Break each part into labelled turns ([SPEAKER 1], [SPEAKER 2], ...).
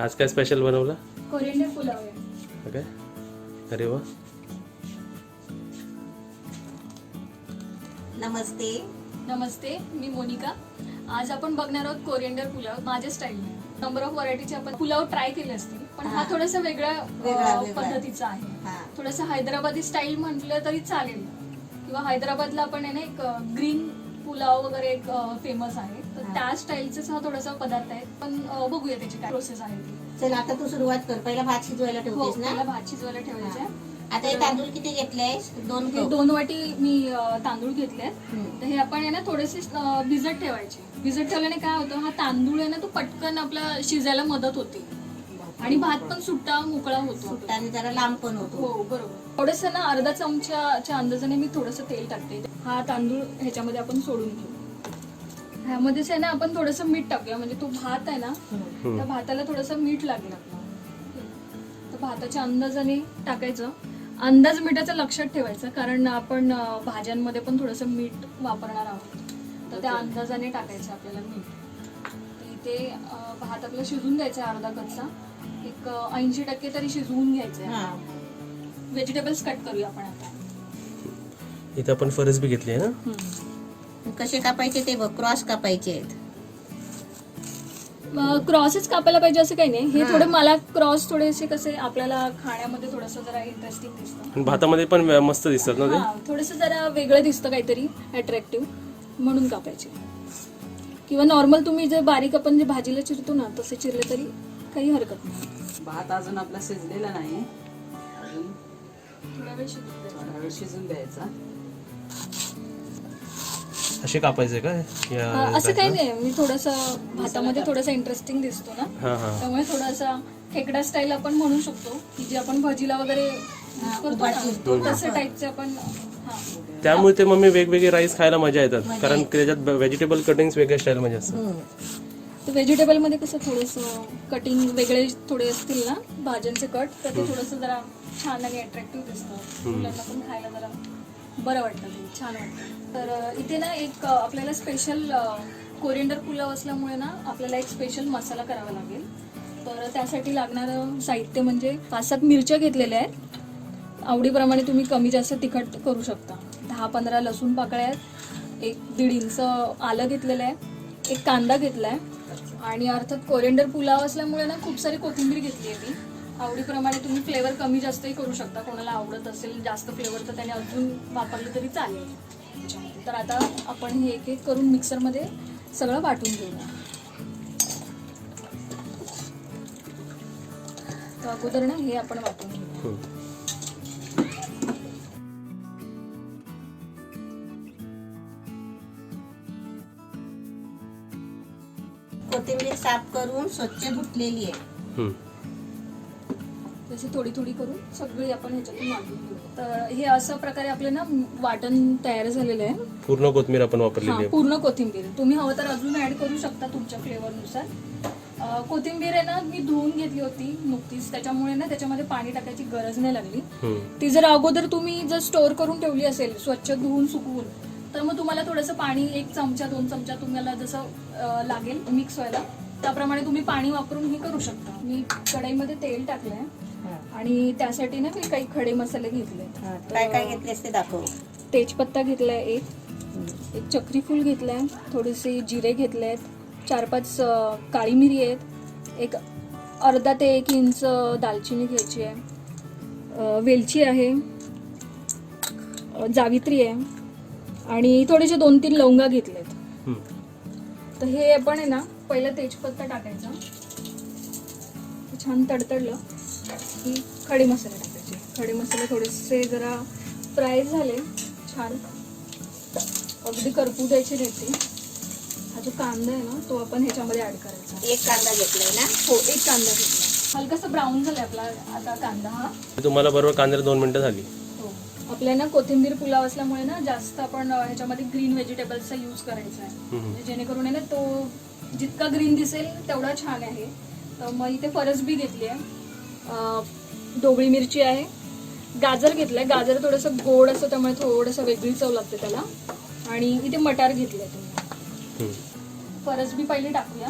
[SPEAKER 1] आज काय स्पेशल बनवलं?
[SPEAKER 2] कोरिएंडर पुलाव आहे.
[SPEAKER 1] काय? अरे वा.
[SPEAKER 2] नमस्ते, मी मोनिका. आज आपण बघणार आहोत कोरिएंडर पुलाव माझ्या स्टाईलने. नंबर ऑफ व्हरायटीचे आपण पुलाव ट्राय केले असतील, पण हा थोडासा वेगळ्या पद्धतीचा आहे. थोडासा हैदराबादी स्टाईल म्हटलं तरी चालेल, किंवा हैदराबादला आपण आहे ना एक ग्रीन पुलाव वगैरे एक फेमस आहे, तर त्या स्टाईलचाच हा थोडासा पदार्थ आहे. पण बघूया त्याची काय प्रोसेस आहे ती.
[SPEAKER 3] चल आता तू सुरुवात कर. पहिला भात शिजवायला ठेवतेस ना?
[SPEAKER 2] पहिला भात शिजवायला ठेवायचा आहे.
[SPEAKER 3] आता हे तांदूळ किती घेतलेस?
[SPEAKER 2] 2 वाटी मी तांदूळ घेतले. तर हे आपण आहे ना थोडेसे भिजत ठेवायचे. भिजत ठेवल्याने काय होतं, हा तांदूळ आहे ना तो पटकन आपला शिजायला मदत होते आणि भात पण सुट्टा मोकळा होतो
[SPEAKER 3] आणि जरा लांब पण होतो.
[SPEAKER 2] हो बरोबर. थोडस ना अर्धा चमच्याच्या अंदाजाने मी थोडंसं तेल टाकते. हा तांदूळ ह्याच्यामध्ये आपण सोडून घेऊ. ह्यामध्येच आहे ना आपण थोडंसं मीठ टाकूया, म्हणजे तो भात आहे ना त्या भाताला थोडंसं मीठ लागेल आपल्याला. तर भाताच्या अंदाजाने टाकायचं. अंदाज मिठाचं लक्षात ठेवायचं, कारण आपण भाज्यांमध्ये पण थोडंसं मीठ वापरणार आहोत, तर त्या अंदाजाने टाकायचं आपल्याला मीठ. इथे भात आपला शिजून द्यायचा अर्धा कच्चा, एक 80% तरी शिजवून घ्यायचं. व्हेजिटेबल्स कट करूया आपण आता.
[SPEAKER 1] इथं आपण फरसबी घेतली आहे ना.
[SPEAKER 3] कसे कापायचे ते बघ. क्रॉस कापायचे आहेत.
[SPEAKER 2] क्रॉसच कापायला पाहिजे असं काही नाही. हे थोडे मला क्रॉस थोडेसे कसे आपल्याला खाण्यामध्ये थोडंसं जरा इंटरेस्टिंग दिसतं.
[SPEAKER 1] भातामध्ये पण मस्त दिसतात ना ते.
[SPEAKER 2] थोडंसं जरा वेगळं दिसतं काहीतरी अट्रॅक्टिव्ह, म्हणून कापायचे. किंवा नॉर्मल तुम्ही जे बारीक आपण जे भाजीला चिरतो ना तसे चिरले तरी काही हरकत नाही.
[SPEAKER 4] भात अजून आपला शिजलेला नाही, अजून
[SPEAKER 2] थोडा वेळ
[SPEAKER 4] शिजून द्यायचा.
[SPEAKER 1] असे कापायचे का?
[SPEAKER 2] असं काही नाही. मी थोडंसं भातामध्ये थोडंसं इंटरेस्टिंग दिसतो ना, त्यामुळे थोडासा खेकडा स्टाईल आपण म्हणू शकतो, की जे आपण भाजीला वगैरे करतो ना तसं टाईपचे आपण.
[SPEAKER 1] त्यामुळे ते मम्मी वेगवेगळे राईस खायला मजा येतात, कारण त्याच्यात व्हेजिटेबल कटिंग्स वेगळ्या स्टाईल मध्ये असतात.
[SPEAKER 2] तर व्हेजिटेबल मध्ये कसं थोडंसं कटिंग वेगळे थोडे असतील ना भाज्यांचे कट, तर ते थोडंसं जरा छान आणि अट्रॅक्टिव्ह दिसतं. मुलांना पण खायला जरा बरं वाटतं, ते छान वाटतं. तर इथे ना एक आपल्याला स्पेशल कोरिएंडर पुलाव असल्यामुळे ना आपल्याला एक स्पेशल मसाला करावा लागेल. तर त्यासाठी लागणारं साहित्य म्हणजे 5-7 मिरच्या घेतलेल्या आहेत. आवडीप्रमाणे तुम्ही कमी जास्त तिखट करू शकता. 10-15 लसूण पाकळ्या आहेत. 1-1.5 इंच आलं घेतलेलं आहे. 1 कांदा घेतला आहे. आणि अर्थात कोरिएंडर पुलाव असल्यामुळे ना खूप सारी कोथिंबीर घेतली आहे मी. आवडीप्रमाणे तुम्ही फ्लेवर कमी जास्तही करू शकता. कोणाला आवडत असेल जास्त फ्लेवर तर त्याने अजून वापरले तरी चालेल. तर आता आपण हे एक एक करून मिक्सरमध्ये सगळं वाटून घेऊया. तर अगोदर ना हे आपण वाटून घेऊया.
[SPEAKER 3] कोथिंबीर साफ करून स्वच्छ धुतलेली आहे.
[SPEAKER 2] तशी थोडी थोडी करून सगळी आपण ह्याच्यातून वाटून घेऊ. तर हे अशा प्रकारे आपलं ना वाटण तयार झालेलं आहे.
[SPEAKER 1] पूर्ण कोथिंबीर आपण वापरलेली आहे.
[SPEAKER 2] पूर्ण कोथिंबीर. तुम्ही हवं तर अजून ऍड करू शकता तुमच्या फ्लेवरनुसार. कोथिंबीर आहे ना मी धुवून घेतली होती नुकतीच, त्याच्यामुळे ना त्याच्यामध्ये पाणी टाकायची गरज नाही लागली. ती जर अगोदर तुम्ही जर स्टोअर करून ठेवली असेल स्वच्छ धुवून सुकवून, तर मग तुम्हाला थोडंसं पाणी 1 चमचा 2 चमचा तुम्हाला जसं लागेल मिक्स व्हायला त्याप्रमाणे तुम्ही पाणी वापरून हे करू शकता. मी कढईमध्ये तेल टाकलंय आणि त्यासाठी ना मी काही खडे मसाले घेतले.
[SPEAKER 3] काय काय घेतलेस ते दाखव.
[SPEAKER 2] तेजपत्ता घेतलाय, एक चक्री फूल घेतलाय, थोडेसे जिरे घेतले आहेत, 4-5 काळी मिरी आहेत, एक अर्धा ते 1 इंच दालचिनी घ्यायची आहे, वेलची आहे, जावित्री आहे आणि थोडेसे 2-3 लवंगा घेतलेत. तर हे आपण आहे ना पहिला तेजपत्ता टाकायचा. छान तडतडलं की खडे मसाले टाकायचे. खडे मसाले थोडेसे जरा फ्राय झाले छान, अगदी करपू द्यायचे घेते. हा जो कांदा आहे ना तो आपण ह्याच्यामध्ये ऍड करायचा.
[SPEAKER 3] 1 कांदा घेतलाय ना?
[SPEAKER 2] हो 1 कांदा घेतला. हलकासा ब्राऊन झालाय आपला आता कांदा. हा
[SPEAKER 1] तुम्हाला बरोबर कांद्याला 2 मिनिटं झाली.
[SPEAKER 2] हो. आपल्याला कोथिंबीर पुलाव असल्यामुळे ना जास्त आपण ह्याच्यामध्ये ग्रीन व्हेजिटेबल्सचा यूज करायचा आहे, म्हणजे जेणेकरून आहे ना तो जितका ग्रीन दिसेल तेवढा छान आहे. तर मग इथे फरसबी घेतली आहे, ढोबळी मिरची आहे, गाजर घेतलंय. गाजर थोडंसं गोड असतं त्यामुळे थोडंसं वेगळी चव लागते त्याला. आणि इथे मटार घेतले तुम्ही. फरसबी पहिले टाकूया.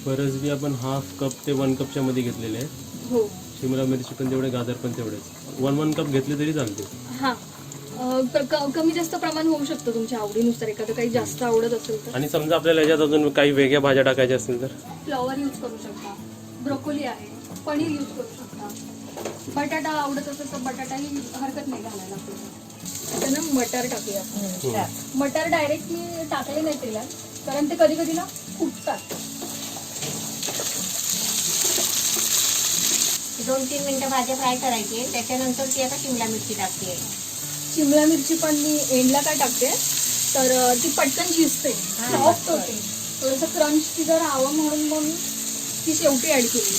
[SPEAKER 1] फरसबी आपण हाफ कप ते 1 कपच्या मध्ये घेतलेले आहे.
[SPEAKER 2] हो
[SPEAKER 1] शिमला मिरची पण तेवढे, गाजर पण तेवढेच. 1 कप घेतले तरी चालते.
[SPEAKER 2] हां कमी जास्त प्रमाण होऊ शकतं तुमच्या आवडीनुसार, एखादं काही जास्त आवडत असेल तर.
[SPEAKER 1] आणि समजा आपल्याला याच्यात अजून काही वेगळ्या भाज्या टाकायच्या असतील तर
[SPEAKER 2] फ्लॉवर यूज करू शकता, ब्रोकोली आहे, पनीर यूज करू शकता. बटाटा आवडत असेल तर बटाटाही हरकत नाही घालायला आपल्याला. त्यानं मटर टाकूया आपण. मटर डायरेक्ट मी टाकले नाही तेलात, कारण ते कधी कधी ना फुटतात.
[SPEAKER 3] 2-3 मिनिटं भाज्या फ्राय करायची, त्याच्यानंतर ती आता शिमला मिरची टाकते.
[SPEAKER 2] शिमला मिरची पण मी एंडला काय टाकते तर ती पटकन शिजते, सॉफ्ट होते, थोडंसं क्रंच तिथं राहावं म्हणून मग मी ती शेवटी ऍड केली.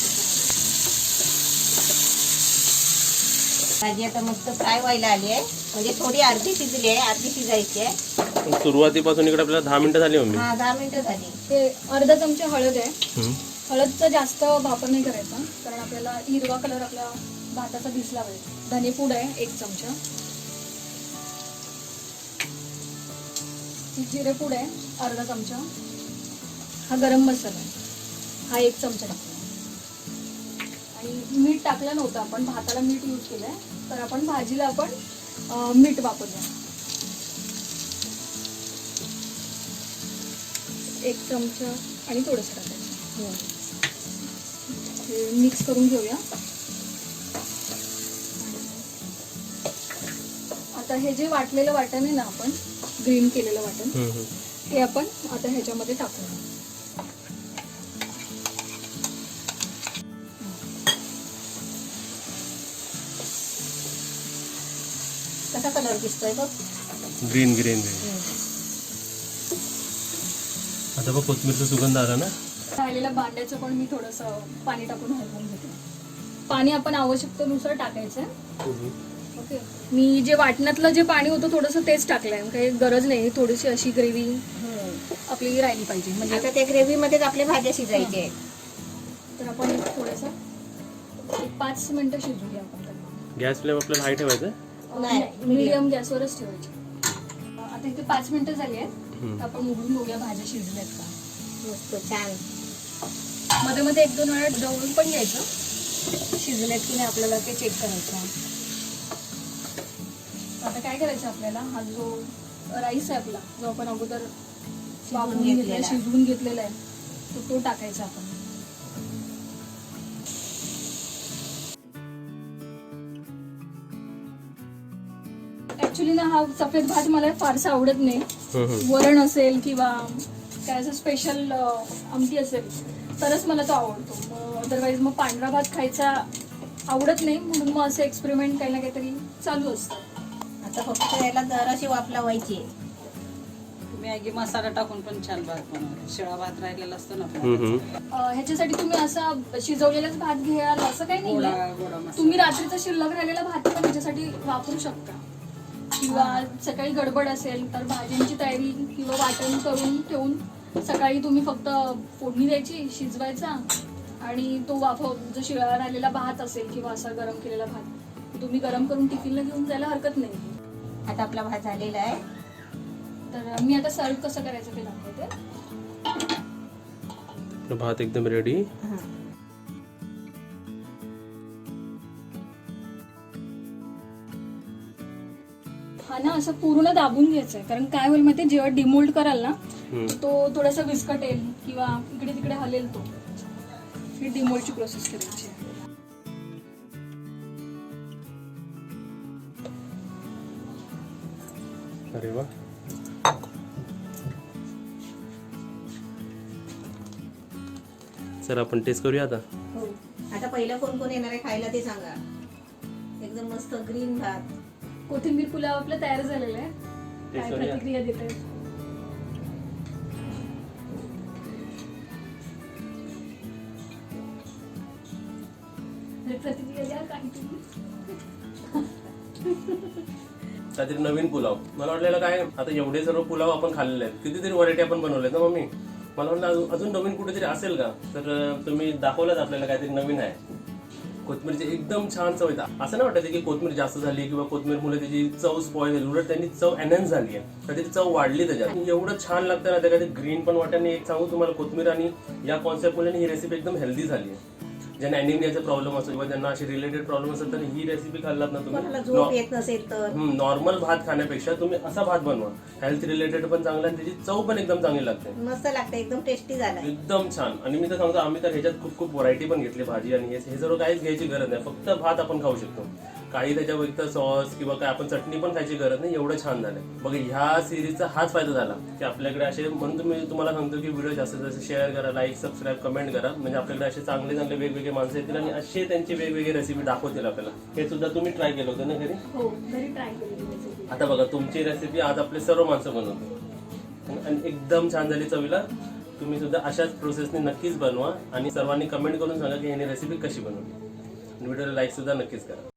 [SPEAKER 3] भाजी आता मस्त फ्राय व्हायला आली आहे, म्हणजे थोडी अर्धी शिजली आहे, अर्धी शिजायची आहे.
[SPEAKER 1] पण सुरुवातीपासून इकडे आपल्याला 10 मिनिटं झाली मम्मी.
[SPEAKER 3] हा 10 मिनिटं झाली.
[SPEAKER 2] ते अर्धा चमचा हळद आहे. हळदचा जास्त वापर नाही करायचा, कारण आपल्याला हिरवा कलर आपल्या भाताचा दिसला पाहिजे. धने पूड आहे 1 चमचा, जिरे पूड आहे अर्धा चमचा, हा गरम मसाला आहे हा 1 चमचा टाकला, आणि मीठ टाकलं नव्हतं आपण, भाताला मीठ यूज केलंय, तर आपण भाजीला आपण मीठ वापरूया. 1 चमचा आणि थोडंसं टाकायचं. हे मिक्स करून घेऊया. आता हे जे वाटलेलं वाटण आहे ना, आपण ग्रीन केलेलं वाटण, हे आपण आता ह्याच्यामध्ये टाकूया.
[SPEAKER 3] कसा कलर दिसतोय बघ.
[SPEAKER 1] Green green green. आता बघ कोथिंबीरचा सुगंध आला ना.
[SPEAKER 2] राहिलेल्या भांड्याचं पण मी थोडंसं पाणी टाकून हलवून घेते. पाणी आपण आवश्यकतेनुसार टाकायचं. ओके, मी जे वाटणातलं जे पाणी होतं थोडंसं तेच टाकलंय, काही गरज नाही थोडीशी अशी ग्रेव्ही आपली राहिली पाहिजे. म्हणजे
[SPEAKER 3] आता त्या ग्रेव्ही मध्येच आपल्या भाज्या शिजायच्या आहेत.
[SPEAKER 2] तर आपण थोडंसं 5 मिनिटं शिजवूया आपण त्यांना.
[SPEAKER 1] गॅस फ्लेम आपल्याला हाय ठेवायचं.
[SPEAKER 3] नाही,
[SPEAKER 2] मीडियम गॅसवरच ठेवायची. आता इथे 5 मिनिटं झाली आहेत, आपण उघडून बघूया भाज्या शिजल्यात का.
[SPEAKER 3] मस्त छान.
[SPEAKER 2] मध्ये मध्ये 1-2 वेळा ढवळून पण घ्यायचं, शिजल्यात की नाही आपल्याला ते चेक करायचं. आता काय करायचं आपल्याला, हा जो राईस आहे आपला, जो आपण अगोदर वापरून घेतलेला, शिजवून घेतलेला आहे, तो टाकायचा आपण. ऍक्च्युली ना हा सफेद भात मला फारसा आवडत नाही. वरण असेल किंवा काय असं स्पेशल आमटी असेल तरच मला तो आवडतो. अदरवाईज मग पांढरा भात खायचा आवडत नाही, म्हणून मग असं एक्सपेरिमेंट काही ना काहीतरी चालू असतं.
[SPEAKER 3] आता फक्त याला जराशी वाफ लावायची आहे.
[SPEAKER 4] मॅगी मसाला टाकून पण छान भात बनवला. शिळा भात राहिलेला असतो ना,
[SPEAKER 2] ह्याच्यासाठी तुम्ही असा शिजवलेलाच भात घ्याल असं काही
[SPEAKER 4] गोडा
[SPEAKER 2] नाही.
[SPEAKER 4] गोडा मसाला.
[SPEAKER 2] तुम्ही रात्रीचा शिल्लक राहिलेला भात पण ह्याच्यासाठी वापरू शकता, किंवा सकाळी गडबड असेल तर भाज्यांची तयारी किंवा वाटण करून ठेवून सकाळी तुम्ही फक्त फोडणी द्यायची, शिजवायचा, आणि तो जो शिळा राहिलेला भात असेल किंवा असा गरम केलेला भात तुम्ही गरम करून टिफिनला घेऊन जायला हरकत नाही.
[SPEAKER 3] आता आपला भात झालेला आहे.
[SPEAKER 2] तर मी आता सर्व कसं करायचं ते दाखवते.
[SPEAKER 1] भात एकदम रेडी.
[SPEAKER 2] हा ना असं पूर्ण दाबून घ्यायचं आहे, कारण काय होईल माहिती, जेव्हा डिमोल्ड कराल ना तो थोडासा विस्कटेल किंवा इकडे तिकडे हलेल. तो ही डिमोल्डची प्रोसेस करायची.
[SPEAKER 1] अरे वा. सर आपण टेस्ट करूया आता.
[SPEAKER 3] हो. आता पहिलं कोण कोण येणार आहे खायला ते सांगा. एकदम मस्त ग्रीन भात.
[SPEAKER 2] कोथिंबीर पुलाव आपला तयार झालेला आहे. काय
[SPEAKER 1] करूया.
[SPEAKER 2] प्रतिक्रिया देत आहे? प्रतिक्रिया द्या काहीतरी.
[SPEAKER 1] काहीतरी नवीन पुलाव. मला वाटलेलं काय, आता एवढे सर्व पुलाव आपण खाल्लेले आहेत, कितीतरी व्हरायटी आपण बनवलेत ना मम्मी. मला वाटलं अजून नवीन कुठेतरी असेल का, तर तुम्ही दाखवलंच आपल्याला काहीतरी नवीन आहे. कोथिंबीरची एकदम छान चव येतात. असं नाही वाटत की कोथिंबीर जास्त झाली किंवा कोथिंबीरमुळे त्याची चव स्पॉइल झाली, उलट त्यांनी चव एनहॅन्स झाली आहे, तर ती चव वाढली त्याच्यात. एवढं छान लागतं ना, त्याच्यात ग्रीन पण वाटत नाही. एक सांगू तुम्हाला, कोथिंबीर आणि या कॉन्सेप्टमुळे ही रेसिपी एकदम हेल्दी झाली आहे. ज्यांना अॅनिमियाचा प्रॉब्लेम असतो किंवा ज्यांना असे रिलेटेड प्रॉब्लेम असेल तर ही रेसिपी खाल्लात ना
[SPEAKER 3] कोणाला
[SPEAKER 1] तुम्ही,
[SPEAKER 3] झोप येत नसेल तर
[SPEAKER 1] नॉर्मल भात खाण्यापेक्षा तुम्ही असा भात बनवा. हेल्थ रिलेटेड पण चांगला आणि त्याची चव पण एकदम चांगली लागते,
[SPEAKER 3] मस्त लागतं, एकदम टेस्टी झालं.
[SPEAKER 1] एकदम छान. आणि मी तर सांगतो, आम्ही तर ह्याच्यात खूप खूप व्हरायटी पण घेतली भाजी, आणि हे सर्व काहीच घ्यायची गरज नाही, फक्त भात आपण खाऊ शकतो. काही त्याच्या व्यतिरिक्त सॉस किंवा काय आपण चटणी पण खायची गरज नाही, एवढं छान झालं. बघा, ह्या सिरीजचा हाच फायदा झाला की आपल्याकडे असे, म्हणून मी तुम्हाला सांगतो की व्हिडिओ जास्तीत जास्त शेअर करा, लाईक, सबस्क्राईब, कमेंट करा, म्हणजे आपल्याकडे असे चांगले चांगले वेगवेगळे माणसं येतील आणि असे त्यांची वेगवेगळी रेसिपी दाखवतील आपल्याला. हे सुद्धा तुम्ही ट्राय केलं होतं ना घरी?
[SPEAKER 2] हो, घरी ट्राय केली रेसिपी.
[SPEAKER 1] आता बघा, तुमची रेसिपी आज आपले सर्व माणसं बनवतो आणि एकदम छान झाली चवीला. तुम्ही सुद्धा अशाच प्रोसेसने नक्कीच बनवा आणि सर्वांनी कमेंट करून सांगा की ह्याने रेसिपी कशी बनवली. व्हिडिओला लाईक सुद्धा नक्कीच करा.